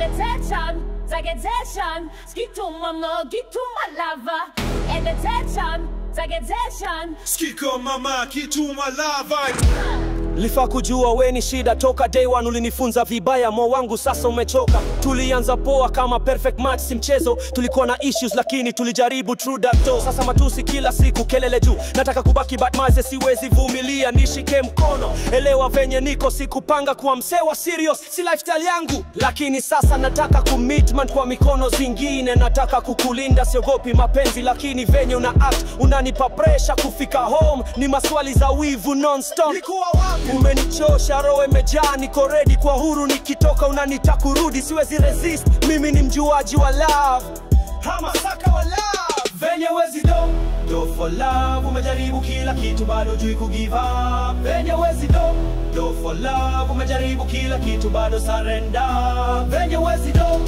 Attention, skip to mama, get to my lover. And attention, skiko mama, kitu malava. Lifa kujua we ni shida toka day one, ulinifunza vibaya mo wangu sasa umechoka. Tulianza poa kama perfect match si mchezo, tulikuwa na issues lakini tulijaribu true that door. Sasa matusi kila siku kelele juu, nataka kubaki but maze siwezi vumilia, nishike mkono. Elewa venye niko, sikupanga kuwa msewa serious, si lifestyle yangu. Lakini sasa nataka commitment kwa mikono zingine, nataka kukulinda, siogopi mapenzi lakini venye una act unanipa pressure kufika home. Ni maswali za wivu non-stop. Umenichosha, roho imejaa, niko ready kwa huru, nikitoka unanita kurudi, siwezi resist, mimi ni mjuaji wa love. Hamasaka wa love. Venye wezi do for love, umejaribu kila kitu bado jui kugive up. Venye wezi do for love, umejaribu kila kitu bado surrender. Venye wezi do